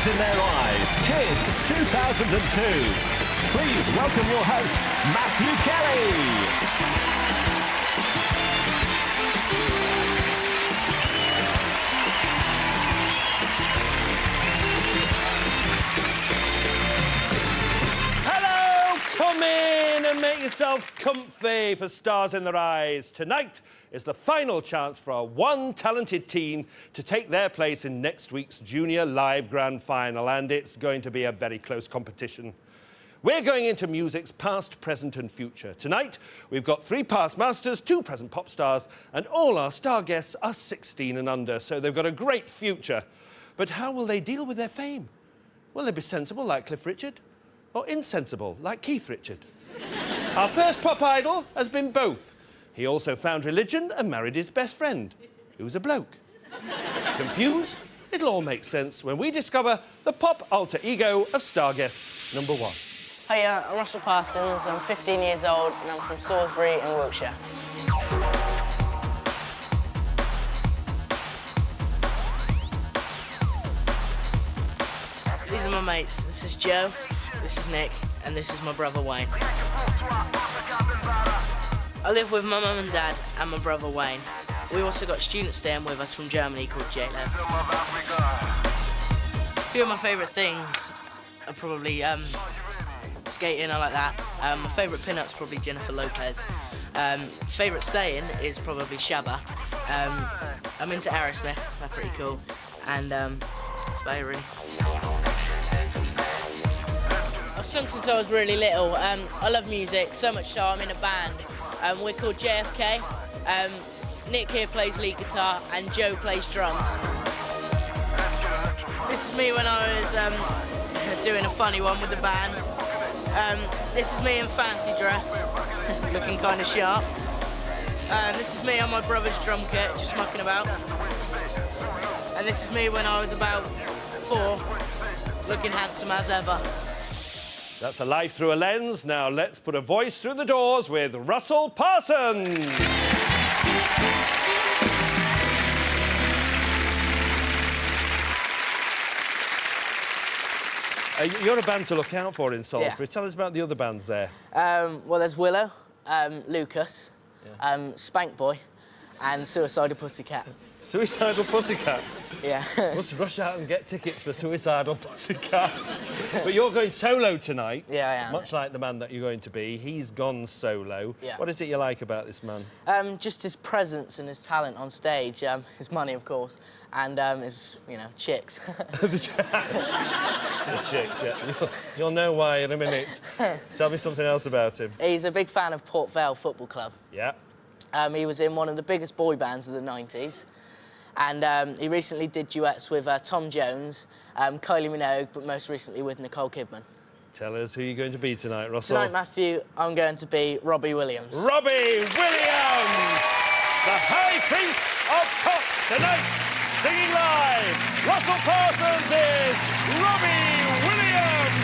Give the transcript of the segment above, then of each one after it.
Stars in Their Eyes, Kids 2002. Please welcome your host, Matthew Kelly. Come in and make yourself comfy for Stars in Their Eyes. Tonight is the final chance for our one talented teen to take their place in next week's Junior Live Grand Final, and it's going to be a very close competition. We're going into music's past, present and future. Tonight, we've got 3 past masters, 2 present pop stars, and all our star guests are 16 and under, so they've got a great future. But how will they deal with their fame? Will they be sensible like Cliff Richard? Or insensible, like Keith Richard? Our first pop idol has been both. He also found religion and married his best friend, who was a bloke. Confused? It'll all make sense when we discover the pop alter ego of star guest number 1. Hiya, I'm Russell Parsons, I'm 15 years old and I'm from Salisbury in Wiltshire. These are my mates. This is Joe. This is Nick, and this is my brother Wayne. I live with my mum and dad and my brother Wayne. We also got students staying with us from Germany called J-Lo. A few of my favourite things are probably skating, I like that. My favourite pin-up's probably Jennifer Lopez. Favourite saying is probably Shabba. I'm into Aerosmith, they're pretty cool. And that's about it really. I've sung since I was really little. I love music, so much so I'm in a band. We're called JFK. Nick here plays lead guitar and Joe plays drums. This is me when I was doing a funny one with the band. This is me in fancy dress, looking kind of sharp. This is me on my brother's drum kit, just mucking about. And this is me when I was about 4, looking handsome as ever. That's a life through a lens. Now let's put a voice through the doors with Russell Parsons. You're a band to look out for in Salisbury. Yeah. Tell us about the other bands there. Well, there's Willow, Lucas, Spank Boy, and Suicidal Pussycat. Suicidal Pussycat? Yeah. Must rush out and get tickets for Suicidal Pussycat. But you're going solo tonight. Yeah, I am. Much like the man that you're going to be. He's gone solo. Yeah. What is it you like about this man? Just his presence and his talent on stage. His money, of course, and his, chicks. The chicks, yeah. You'll know why in a minute. Tell me something else about him. He's a big fan of Port Vale Football Club. Yeah. He was in one of the biggest boy bands of the 90s. And he recently did duets with Tom Jones, Kylie Minogue, but most recently with Nicole Kidman. Tell us who you're going to be tonight, Russell. Tonight, Matthew, I'm going to be Robbie Williams. Robbie Williams! The High Priest of Pop tonight, singing live. Russell Parsons is Robbie Williams!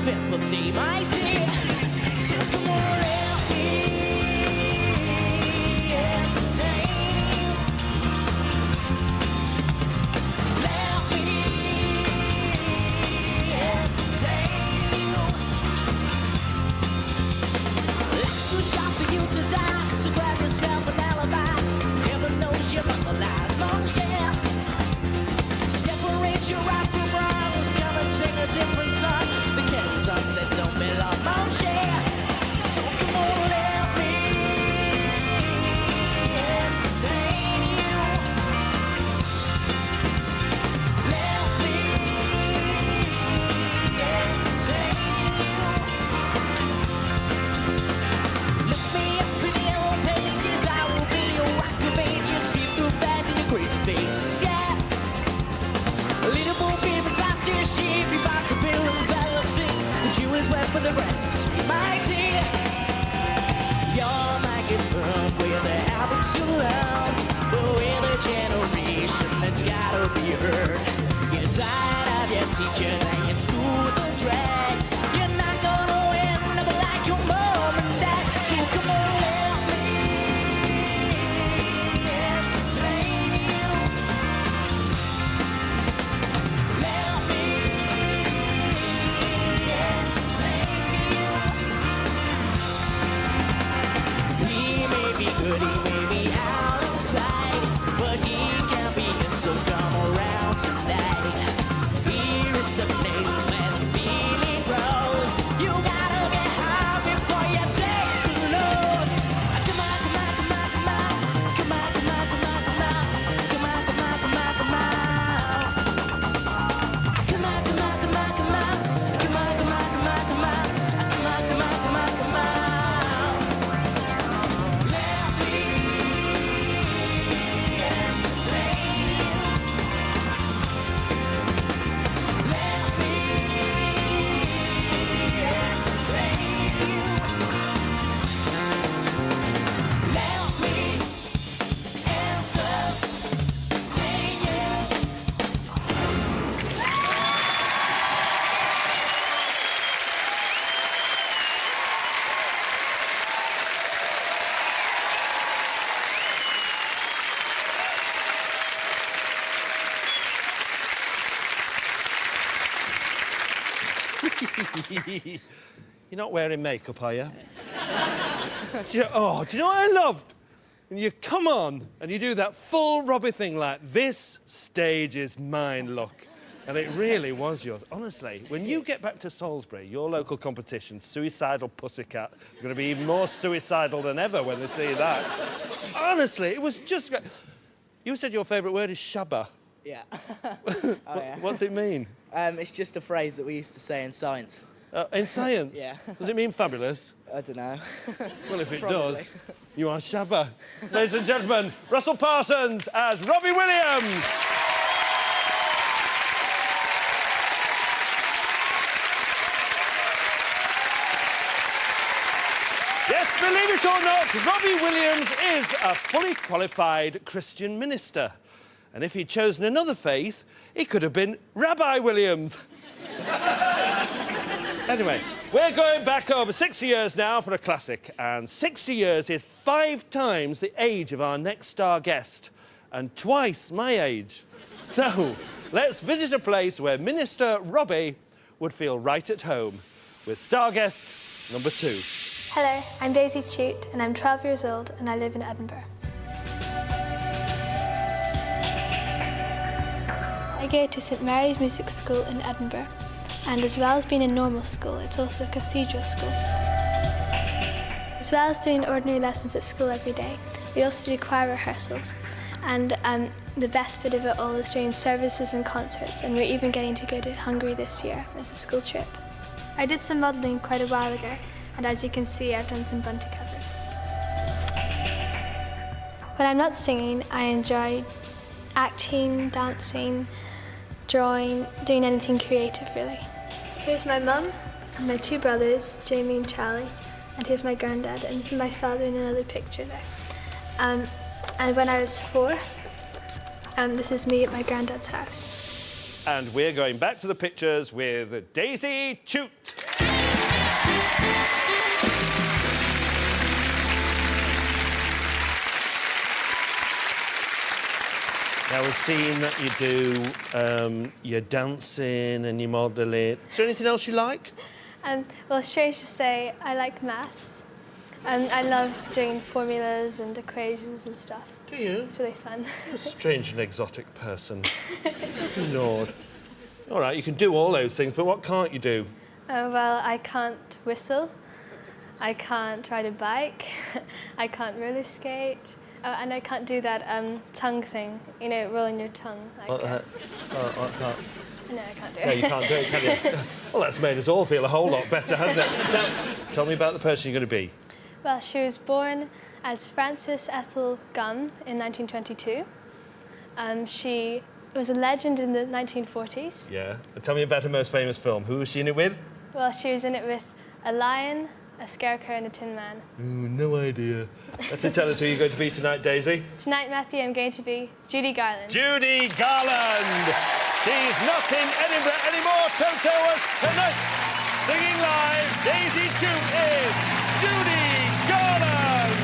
Empathy, my dear. So come on, let me entertain you. Let me entertain you. It's too sharp for you to die, so grab yourself an alibi. Heaven knows your mother lies, long share. Separate your right from wrongs, come and sing a different song. The Kings on said don't be long, mon cher. So come on, let me entertain you. Let me entertain you. Look me up in the yellow pages, I will be your rock of ages. See through fads in your crazy faces, yeah. hope you heard. You're tired of your teachers and your school's a drag. You're not gonna end up like your mom and dad. So come on, let me entertain you. Let me entertain you. He may be good, he may be out inside, but he can be good, so come around tonight. Here is the place where the feeling grows. You gotta get high before you taste the lows. Come on, come on, come on, come on. Come on, come on, come on, come on. Come on, come on, come on, come on. Come on, come on, come on, come on. Come on, come on, come on, come on. Come on, come on, come on, come on. Let me entertain you. Let me entertain you. Let me entertain you. You're not wearing makeup, are you? do you know what I loved? And you come on and you do that full Robbie thing like, this stage is mine, look. And it really was yours. Honestly, when you get back to Salisbury, your local competition, Suicidal Pussycat, are going to be even more suicidal than ever when they see that. Honestly, it was just great. You said your favourite word is shabba. Yeah. What's it mean? It's just a phrase that we used to say in science. In science? Yeah. Does it mean fabulous? I don't know. Well, if it Probably. does, you are shabba. Ladies and gentlemen, Russell Parsons as Robbie Williams. Yes, believe it or not, Robbie Williams is a fully qualified Christian minister. And if he'd chosen another faith, he could have been Rabbi Williams. Anyway, we're going back over 60 years now for a classic. And 60 years is 5 times the age of our next star guest. And twice my age. So, let's visit a place where Minister Robbie would feel right at home. With star guest number 2. Hello, I'm Daisy Chute and I'm 12 years old and I live in Edinburgh. I go to St Mary's Music School in Edinburgh, and as well as being a normal school, it's also a cathedral school. As well as doing ordinary lessons at school every day, we also do choir rehearsals, and the best bit of it all is doing services and concerts, and we're even getting to go to Hungary this year as a school trip. I did some modelling quite a while ago, and as you can see, I've done some Bunty covers. When I'm not singing, I enjoy acting, dancing, drawing, doing anything creative, really. Here's my mum and my 2 brothers, Jamie and Charlie, and here's my granddad, and this is my father in another picture there. And when I was 4, this is me at my granddad's house. And we're going back to the pictures with Daisy Chute. Now, we've seen that you do your dancing and your modelling. Is there anything else you like? Well, strange to say, I like maths. I love doing formulas and equations and stuff. Do you? It's really fun. You're a strange and exotic person. Lord. All right, you can do all those things, but what can't you do? Well, I can't whistle. I can't ride a bike. I can't roller skate. Oh, and I can't do that tongue thing, you know, rolling your tongue. Like, I can't. No, I can't do it. No, you can't do it, can you? Well, that's made us all feel a whole lot better, hasn't it? Now, tell me about the person you're going to be. Well, she was born as Frances Ethel Gunn in 1922. She was a legend in the 1940s. Yeah. And tell me about her most famous film. Who was she in it with? Well, she was in it with a lion, A Scarecrow and a Tin Man. Ooh, no idea. Let's tell us who you're going to be tonight, Daisy. Tonight, Matthew, I'm going to be Judy Garland. Judy Garland! She's not in Edinburgh anymore to show us tonight. Singing live, Daisy Chute is Judy Garland!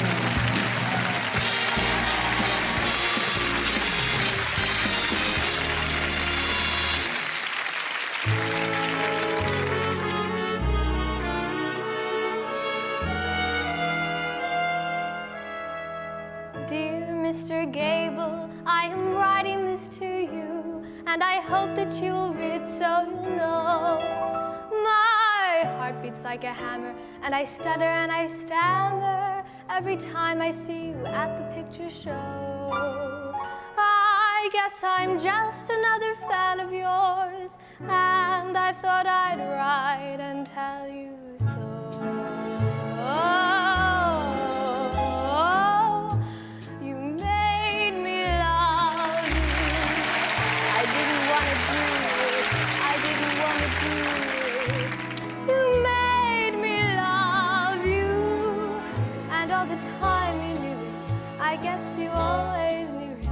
Dear Mr. Gable, I am writing this to you, and I hope that you'll read it so you'll know. My heart beats like a hammer, and I stutter and I stammer every time I see you at the picture show. I guess I'm just another fan of yours, and I thought I'd write and tell you so. You made me love you. I didn't want to do it. I didn't want to do it. You made me love you. And all the time you knew it. I guess you always knew it.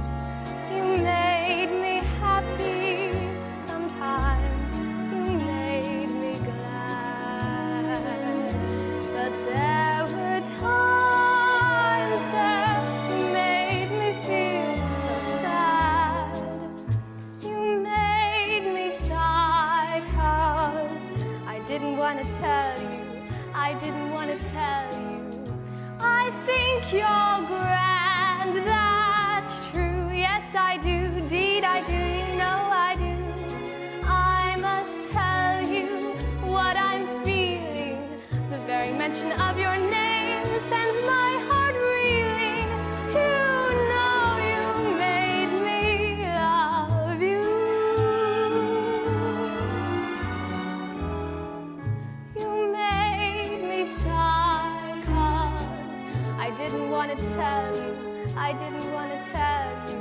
You made me happy sometimes. You made me glad. But there were times that you made me feel so sad. You made me sigh 'cause I didn't want to tell you. I didn't want to tell you. I think you're grand, that's true. Yes, I do, indeed I do, you know I do. I must tell you what I'm feeling. The very mention of your name sends my heart reeling. You know you made me love you. You made me sigh 'cause I didn't want to tell you. I didn't want to tell you.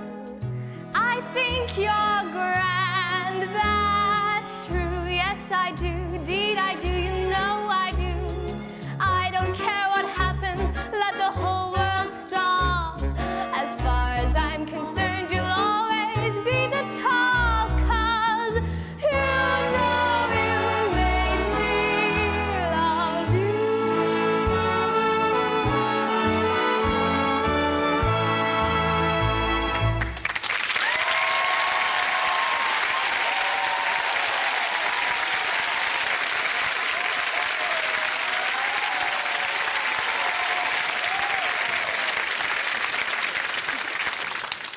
I think you're grand, that's true. Yes, I do, indeed I do, you know I do. I don't care what happens, let the whole world stop. As far as I'm concerned, you'll always be the top. 'Cause you know you made me love you.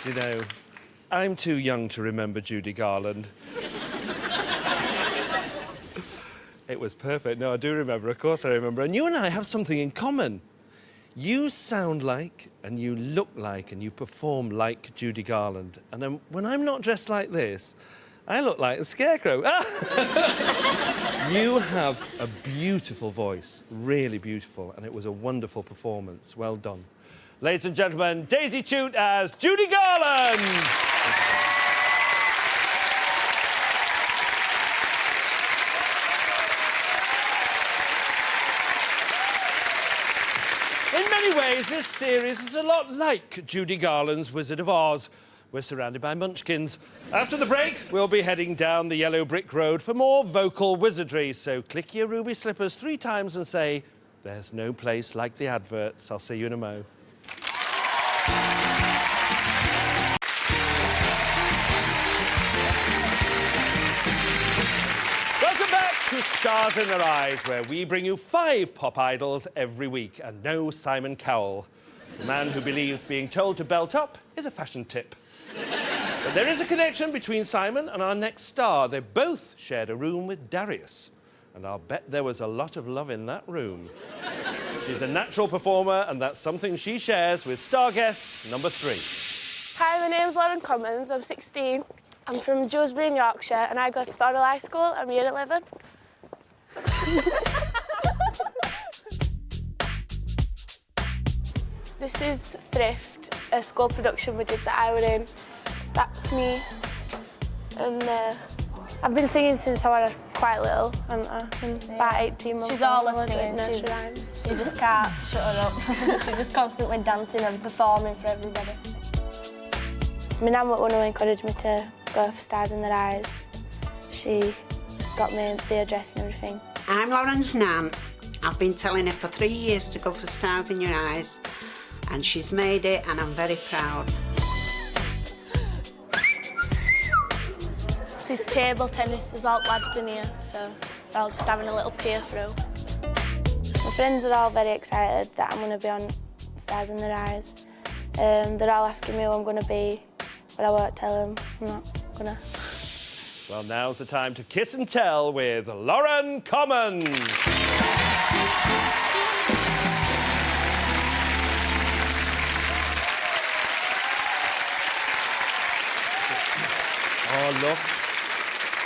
You know, I'm too young to remember Judy Garland. It was perfect. No, I do remember. Of course I remember. And you and I have something in common. You sound like, and you look like, and you perform like Judy Garland. And then when I'm not dressed like this, I look like the Scarecrow. You have a beautiful voice, really beautiful, and it was a wonderful performance. Well done. Ladies and gentlemen, Daisy Chute as Judy Garland! In many ways, this series is a lot like Judy Garland's Wizard of Oz. We're surrounded by munchkins. After the break, we'll be heading down the yellow brick road for more vocal wizardry. So click your ruby slippers 3 times and say, "There's no place like the adverts." I'll see you in a mo. Welcome back to Stars in Their Eyes, where we bring you 5 pop idols every week, and no Simon Cowell, the man who believes being told to belt up is a fashion tip. But there is a connection between Simon and our next star. They both shared a room with Darius, and I'll bet there was a lot of love in that room. She's a natural performer, and that's something she shares with star guest number 3. Hi, my name's Lauren Cummins. I'm 16. I'm from Dewsbury in Yorkshire, and I go to Thornhill High School. I'm year 11. This is Thrift, a school production we did that I were in. That's me. And I've been singing since I was quite little. I'm about 18 months She's all old. a singing. Nursery rhymes. She just can't shut her up. She's just constantly dancing and performing for everybody. My nan was one who encouraged me to go for Stars in Their Eyes. She got me the address and everything. I'm Lauren's nan. I've been telling her for 3 years to go for Stars in Your Eyes, and she's made it, and I'm very proud. This is table tennis. There's all lads in here, so they're all just having a little peer through. My friends are all very excited that I'm going to be on Stars in Their Eyes. They're all asking me who I'm going to be, but I won't tell them. I'm not going to. Well, now's the time to kiss and tell with Lauren Commons. Oh, look.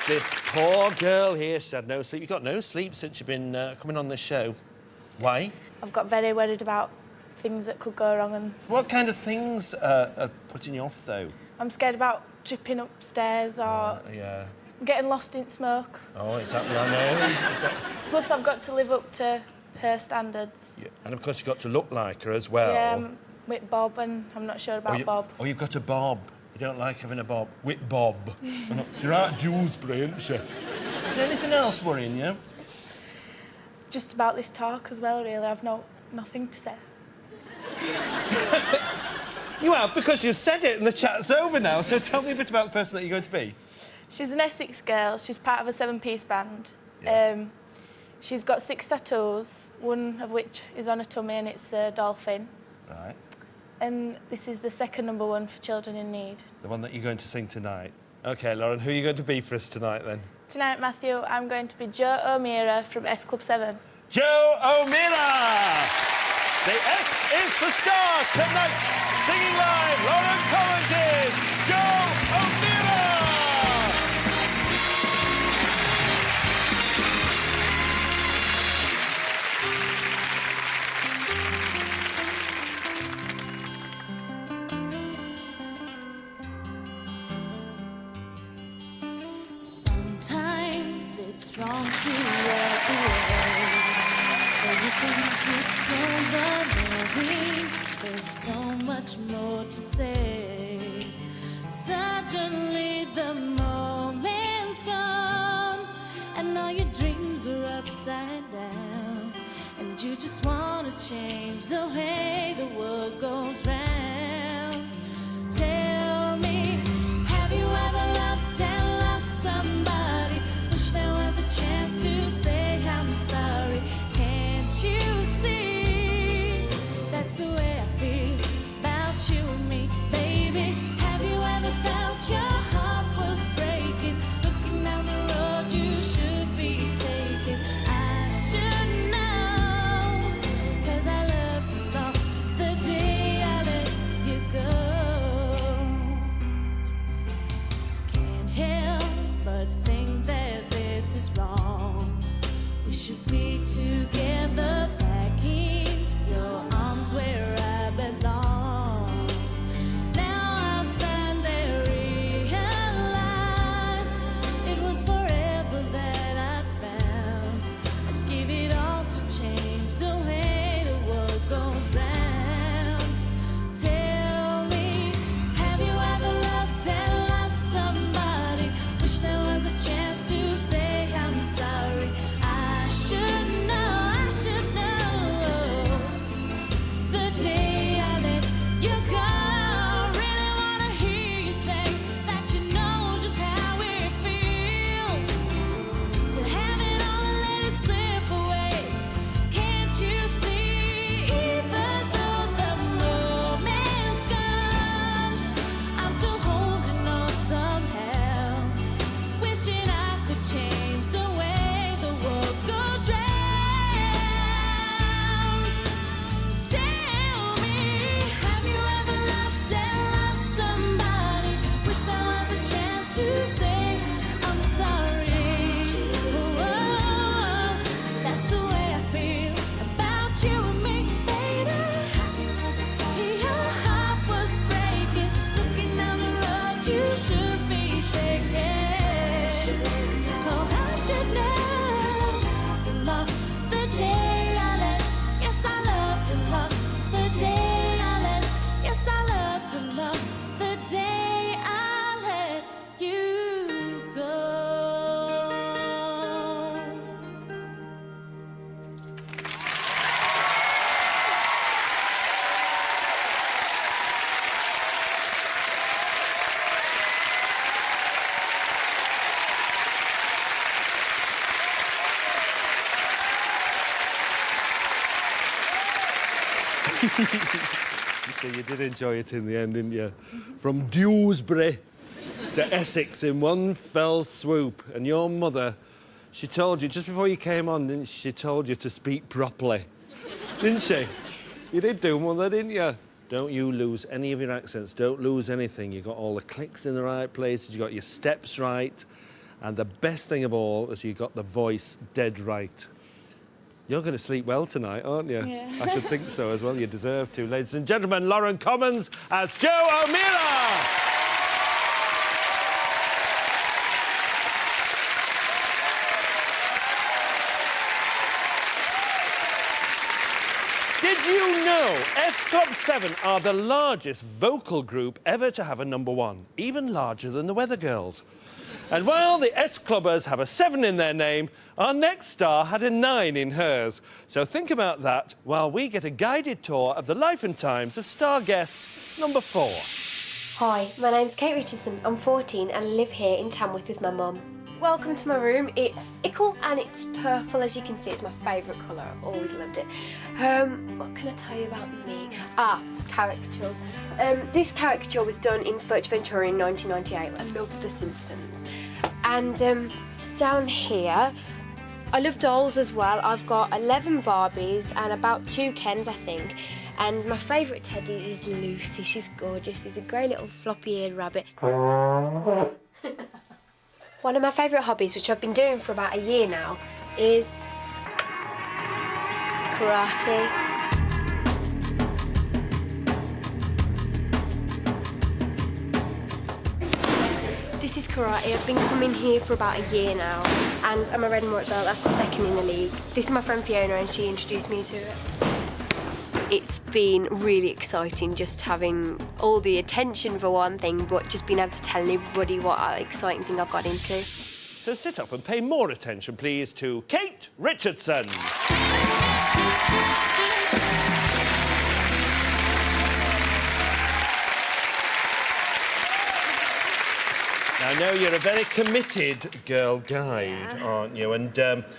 This poor girl here, she's had no sleep. You've got no sleep since you've been coming on this show. Why? I've got very worried about things that could go wrong, and What kind of things are putting you off, though? I'm scared about tripping upstairs or Yeah. getting lost in smoke. Oh, exactly, I know. Plus, I've got to live up to her standards. Yeah. And, of course, you've got to look like her as well. Yeah, I'm with Bob, and I'm not sure about Bob. Oh, you've got a bob. You don't like having a bob. With Bob. She's right Dewsbury, isn't she? Is there anything else worrying you? Just about this talk as well, really. I've nothing to say. You have, because you've said it and the chat's over now. So tell me a bit about the person that you're going to be. She's an Essex girl. She's part of a 7-piece band. Yeah. She's got 6 tattoos, one of which is on her tummy, and it's a dolphin. Right. And this is the second number 1 for Children in Need. The one that you're going to sing tonight. OK, Lauren, who are you going to be for us tonight, then? Tonight, Matthew, I'm going to be Joe O'Meara from S Club 7. Joe O'Meara! The S is for Star tonight. Singing live, Lauren Commons is Joe O'Meara! Sometimes it's wrong to walk away, but you think it's over, knowing there's so much more to say. Suddenly the moment's gone, and all your dreams are upside down, and you just wanna change the way the world goes round. Tell me, have you ever loved and lost somebody? Wish there was a chance to say I'm sorry. Can't you see that's the way I feel about you and me, baby? Have you ever felt your heart was breaking, looking down the road you should be taking? I should know, 'cause I loved and lost So you did enjoy it in the end, didn't you? From Dewsbury to Essex in one fell swoop. And your mother, she told you, just before you came on, didn't she? She told you to speak properly. Didn't she? You did do, Mother, didn't you? Don't you lose any of your accents. Don't lose anything. You got all the clicks in the right places. You got your steps right. And the best thing of all is you got the voice dead right. You're going to sleep well tonight, aren't you? Yeah. I should think so as well. You deserve to. Ladies and gentlemen, Lauren Commons as Joe O'Meara. Did you know S Club 7 are the largest vocal group ever to have a #1, even larger than the Weather Girls? And while the S Clubbers have a 7 in their name, our next star had a 9 in hers. So think about that while we get a guided tour of the life and times of star guest number 4. Hi, my name's Kate Richardson. I'm 14 and live here in Tamworth with my mum. Welcome to my room. It's ickle and it's purple, as you can see. It's my favourite colour. I've always loved it. What can I tell you about me? Caricatures. This caricature was done in Fuerteventura in 1998. I love The Simpsons. And down here, I love dolls as well. I've got 11 Barbies and about 2 Kens, I think. And my favourite teddy is Lucy. She's gorgeous. She's a grey little floppy-eared rabbit. One of my favourite hobbies, which I've been doing for about a year now, is karate. This is karate. I've been coming here for about a year now, and I'm a red and white belt. That's the second in the league. This is my friend Fiona, and she introduced me to it. It's been really exciting just having all the attention for one thing, but just being able to tell everybody what an exciting thing I've got into. So sit up and pay more attention, please, to Kate Richardson. I know you're a very committed girl guide, aren't you? And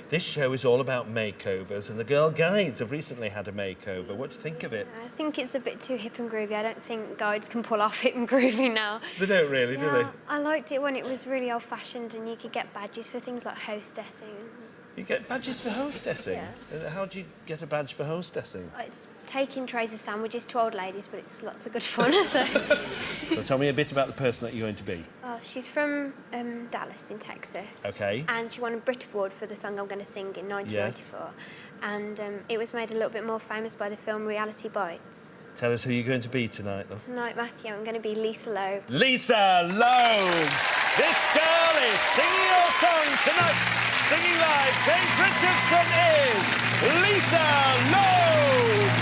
this show is all about makeovers, and the girl guides have recently had a makeover. What do you think of it? I think it's a bit too hip and groovy. I don't think guides can pull off hip and groovy now. They don't really, do they? I liked it when it was really old-fashioned and you could get badges for things like hostessing. You get badges for hostessing? Yeah. How do you get a badge for hostessing? It's taking trays of sandwiches to old ladies, but it's lots of good fun. So tell me a bit about the person that you're going to be. Oh, she's from Dallas in Texas. OK. And she won a Brit Award for the song I'm going to sing in 1994. Yes. And it was made a little bit more famous by the film Reality Bites. Tell us who you're going to be tonight, love. Tonight, Matthew, I'm going to be Lisa Loeb. Lisa Loeb! This girl is singing your song tonight. Singing live, Kate Richardson is Lisa Loeb!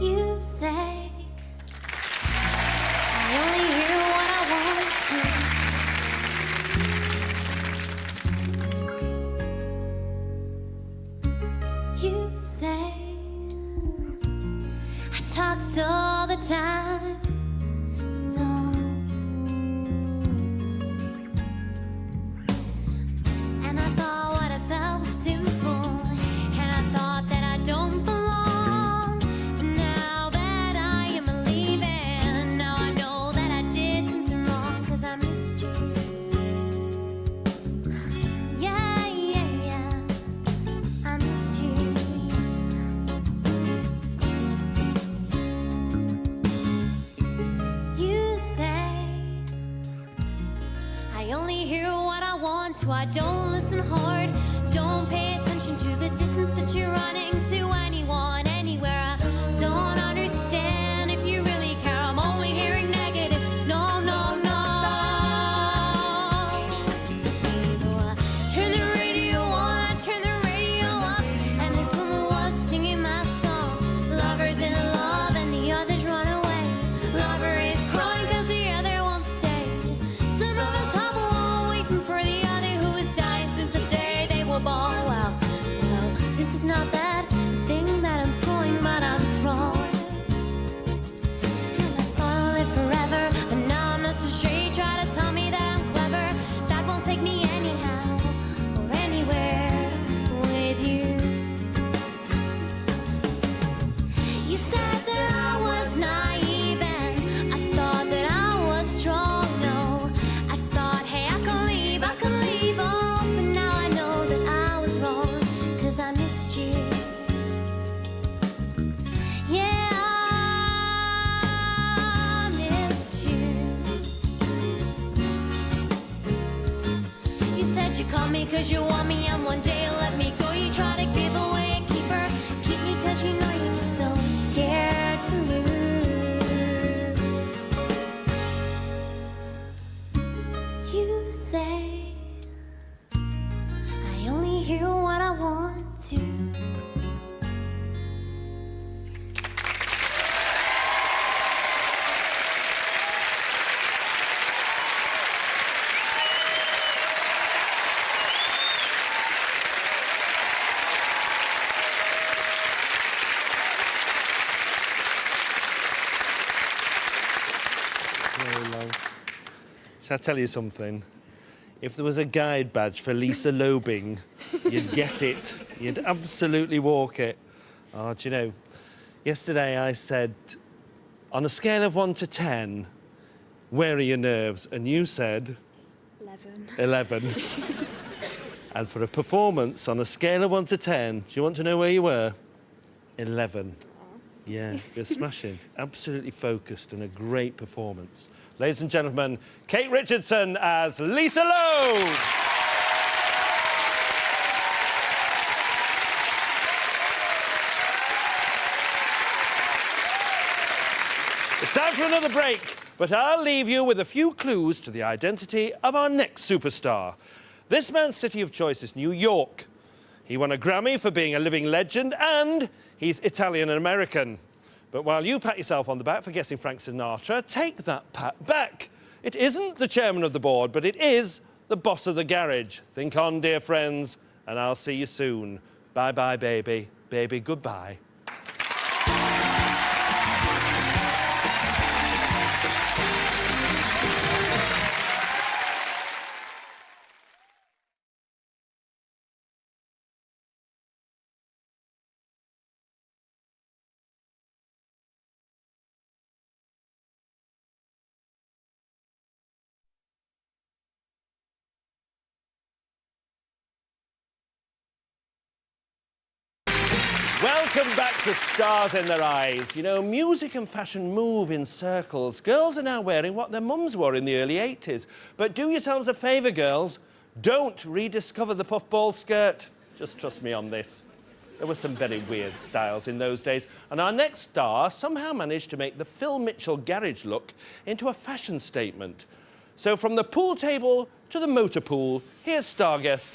You say I only hear what I want to. You say I talk all the time, so and I thought what I felt was simple, and I thought that I don't belong. And now that I am leaving, now I know that I did something wrong, 'cause I missed you. Yeah, yeah, yeah, I missed you. You say I only hear what I want to. I don't listen hard, don't pay attention to the distance that you're running to anyone, anywhere. I don't understand if you really care. I'm only hearing negative. No, no, no. So I turn the radio on, I turn the radio up, and this woman was singing my song. Lovers in love and the others run away. Lover is crying 'cause the other won't stay. Some of us hobble on waiting for the other who is dying since the day they were born. Well, this is not that. The Shall I tell you something? If there was a guide badge for Lisa Lobing, you'd get it. You'd absolutely walk it. Oh, do you know, yesterday I said, on a scale of 1 to 10, where are your nerves? And you said... 11. 11. And for a performance on a scale of 1 to 10, do you want to know where you were? 11. Yeah, you're smashing. Absolutely focused and a great performance. Ladies and gentlemen, Kate Richardson as Lisa Loeb. It's time for another break, but I'll leave you with a few clues to the identity of our next superstar. This man's city of choice is New York. He won a Grammy for being a living legend, and he's Italian-American. But while you pat yourself on the back for guessing Frank Sinatra, take that pat back. It isn't the chairman of the board, but it is the boss of the garage. Think on, dear friends, and I'll see you soon. Bye-bye, baby. Baby, goodbye. Welcome back to Stars in Their Eyes. You know, music and fashion move in circles. Girls are now wearing what their mums wore in the early 80s. But do yourselves a favour, girls. Don't rediscover the puffball skirt. Just trust me on this. There were some very weird styles in those days. And our next star somehow managed to make the Phil Mitchell garage look into a fashion statement. So from the pool table to the motor pool, here's star guest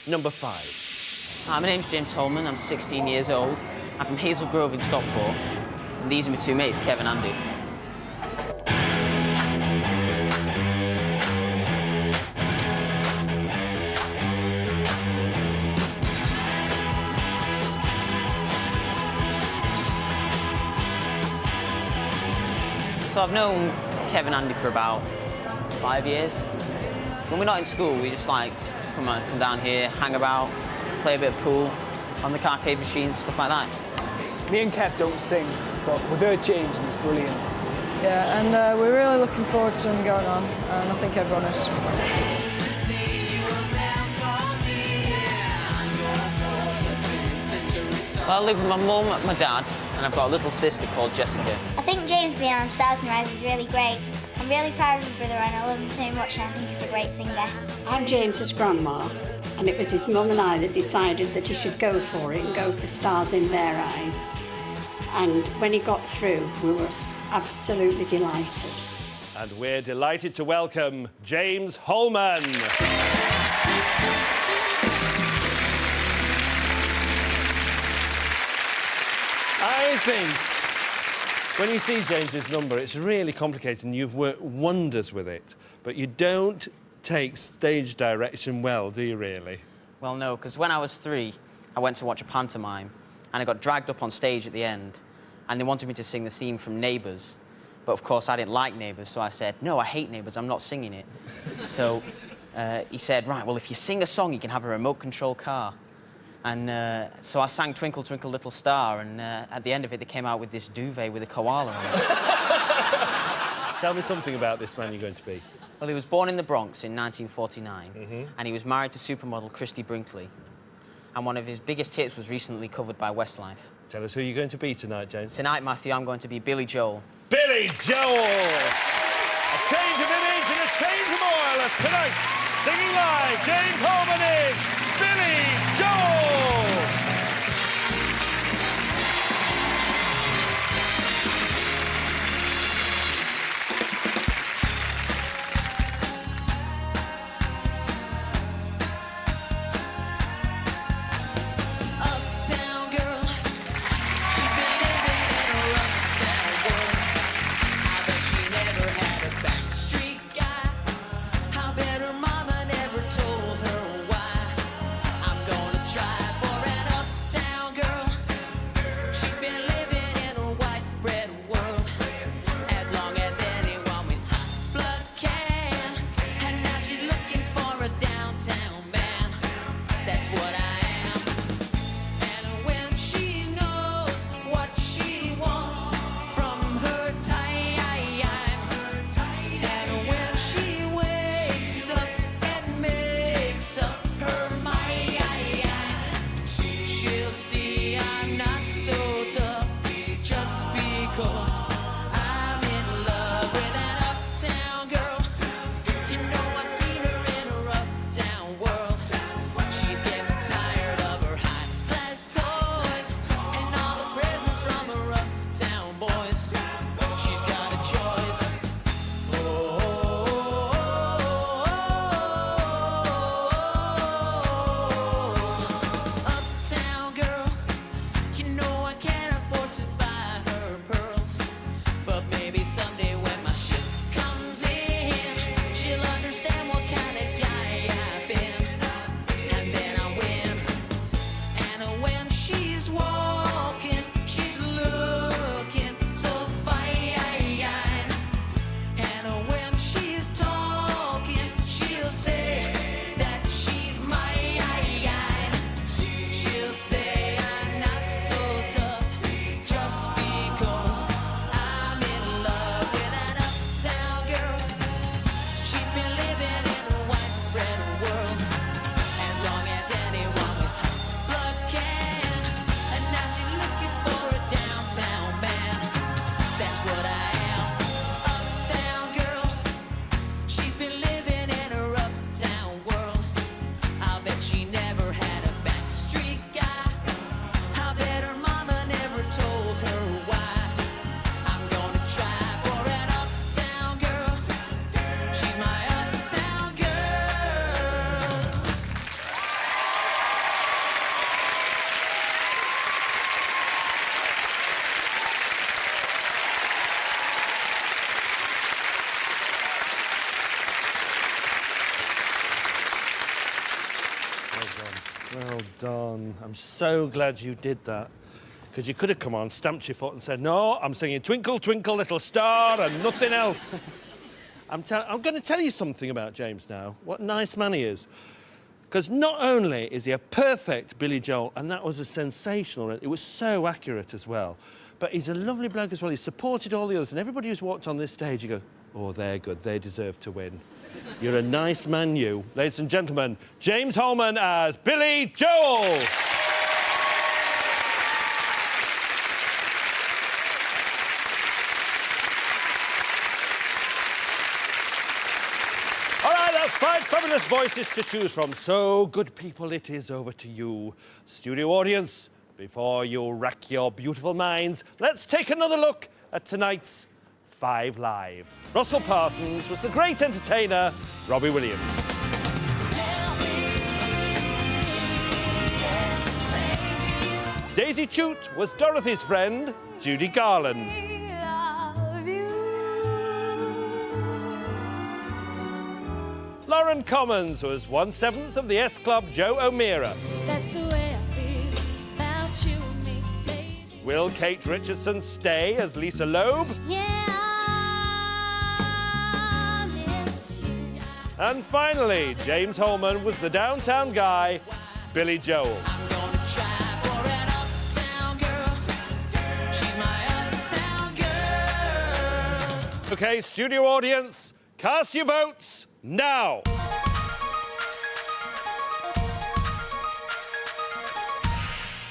number 5. Hi, my name's James Holman. I'm 16 years old. I'm from Hazel Grove in Stockport. And these are my two mates, Kev and Andy. So I've known Kev and Andy for about 5 years. When we're not in school, we just like come down here, hang about, play a bit of pool on the arcade machines, stuff like that. Me and Kev don't sing, but we've heard James and it's brilliant. Yeah, and we're really looking forward to him going on, and I think everyone is. Well, I live with my mum, my dad, and I've got a little sister called Jessica. I think James being on Stars and Rise is really great. I'm really proud of my brother and I love him so much and I think he's a great singer. I'm James's grandma, and it was his mum and I that decided that he should go for it and go for Stars in Their Eyes. And when he got through, we were absolutely delighted. And we're delighted to welcome James Holman. I think when you see James's number, it's really complicated and you've worked wonders with it, but you don't take stage direction well, do you really? Well, no, because when I was 3, I went to watch a pantomime, and I got dragged up on stage at the end, and they wanted me to sing the theme from Neighbours. But, of course, I didn't like Neighbours, so I said, no, I hate Neighbours, I'm not singing it. So he said, right, well, if you sing a song, you can have a remote-control car. And so I sang Twinkle, Twinkle, Little Star, and at the end of it, they came out with this duvet with a koala on it. Tell me something about this man you're going to be. Well, he was born in the Bronx in 1949, and he was married to supermodel Christy Brinkley. And one of his biggest hits was recently covered by Westlife. Tell us who you're going to be tonight, James. Tonight, Matthew, I'm going to be Billy Joel. Billy Joel! A change of image and a change of oil as tonight, singing live, James Holman is Billy Joel! How better mama never told her why. I'm 'cause I'm in love with an uptown girl. You know I've seen her in her uptown world. She's getting tired of her high-class toys and all the presents from her uptown boys. She's got a choice. Uptown girl, you know I can't afford to buy her pearls, but maybe someday when my ship comes in, she'll understand what kind of guy I've been, and then I win. And when she's walking, she's looking so fine, and when she's talking, she'll say that she's mine. She'll say I'm not so tough just because I'm in love with an uptown girl. She's been living in a white bread world as long as anyone with hot blood can, and now she's looking for a downtown man. That's what I am, uptown girl. She's been living in her uptown world. I'll bet she never had a backstreet guy. I'll bet her mama never told her why. I'm gonna try for an uptown girl. She's my uptown girl. Well done. I'm so glad you did that. Because you could have come on, stamped your foot and said, no, I'm singing Twinkle, Twinkle, Little Star and nothing else. I'm going to tell you something about James now. What a nice man he is. Because not only is he a perfect Billy Joel, and that was a sensational, it was so accurate as well, but he's a lovely bloke as well. He supported all the others, and everybody who's walked on this stage, you go, oh, they're good, they deserve to win. You're a nice man, you. Ladies and gentlemen, James Holman as Billy Joel. All right, that's 5 fabulous voices to choose from. So, good people, it is over to you. Studio audience, before you rack your beautiful minds, let's take another look at tonight's 5 Live. Russell Parsons was the great entertainer, Robbie Williams. Daisy Chute was Dorothy's friend, Judy Garland. Lauren Commons was 1/7 of the S Club, Joe O'Meara. That's the way I feel about you and me, baby. Will Kate Richardson stay as Lisa Loeb? And finally, James Holman was the downtown guy, Billy Joel. I'm gonna try for an uptown girl. She's my uptown girl. OK, studio audience, cast your votes now.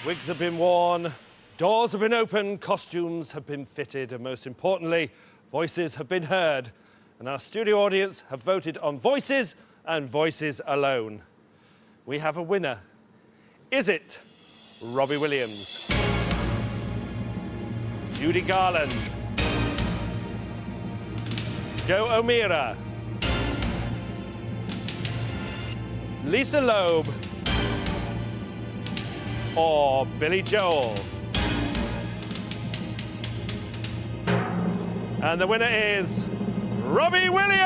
Wigs have been worn, doors have been opened, costumes have been fitted, and most importantly, voices have been heard. And our studio audience have voted on voices and voices alone. We have a winner. Is it Robbie Williams, Judy Garland, Joe O'Meara, Lisa Loeb, or Billy Joel? And the winner is Robbie Williams!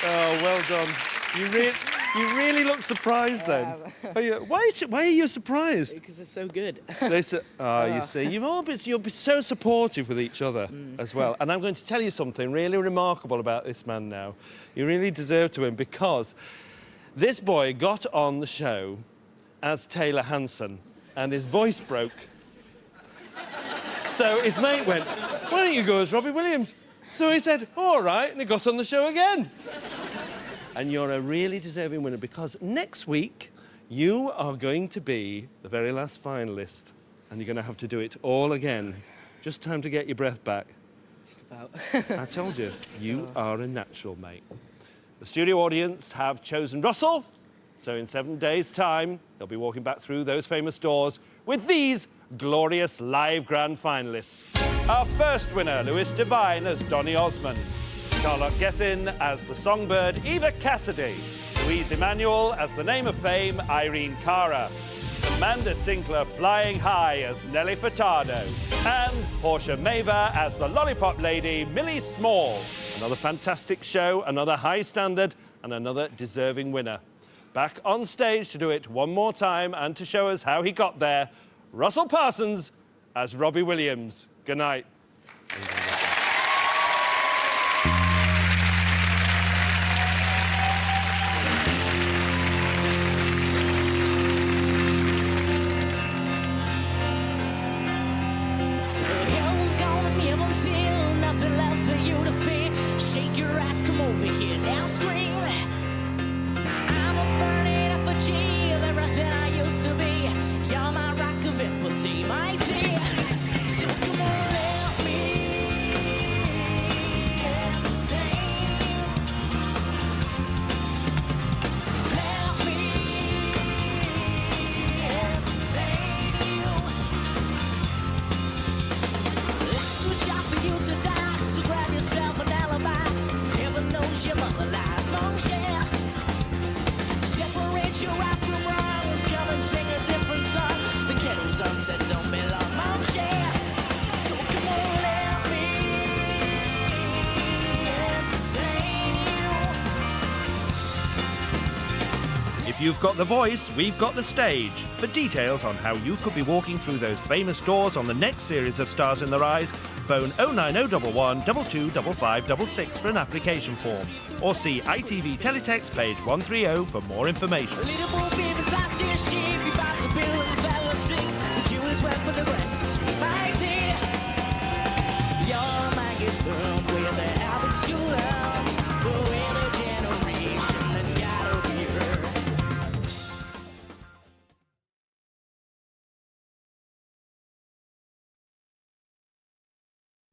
Oh, well done. You really look surprised then. Why are you surprised? Because it's so good. You see, you'll be so supportive with each other as well. And I'm going to tell you something really remarkable about this man now. You really deserve to win because This boy got on the show as Taylor Hanson, and his voice broke. So his mate went, "Why don't you go as Robbie Williams?" So he said, "All right," and he got on the show again. And you're a really deserving winner, because next week you are going to be the very last finalist, and you're going to have to do it all again. Just time to get your breath back. Just about. I told you, you are a natural, mate. The studio audience have chosen Russell, so in 7 days' time, he'll be walking back through those famous doors with these glorious live grand finalists. Our first winner, Lewis Devine as Donny Osmond. Charlotte Gethin as the songbird Eva Cassidy. Louise Emanuel as the name of fame Irene Cara. Amanda Tinkler flying high as Nelly Furtado. And Portia Maver as the lollipop lady Millie Small. Another fantastic show, another high standard, and another deserving winner. Back on stage to do it one more time and to show us how he got there, Russell Parsons as Robbie Williams. Good night. Nothing left for you to fear. Shake your ass, come over here, now scream. I'm a burning effigy of everything I used to be. You're my rock of empathy, my dear. So come on, let me entertain you. Let me entertain you. It's too sharp for you to die, so grab yourself an alibi. Heaven knows your mother lies, won't share. Separate your right from wrongs, come and sing a different song. The kettle's on set, don't belong, won't share. So come on, let me entertain you. If you've got the voice, we've got the stage. For details on how you could be walking through those famous doors on the next series of Stars in Their Eyes, phone 09011 225566 for an application form, or see ITV Teletext page 130 for more information. Little Bo Baby's last year, she be about to build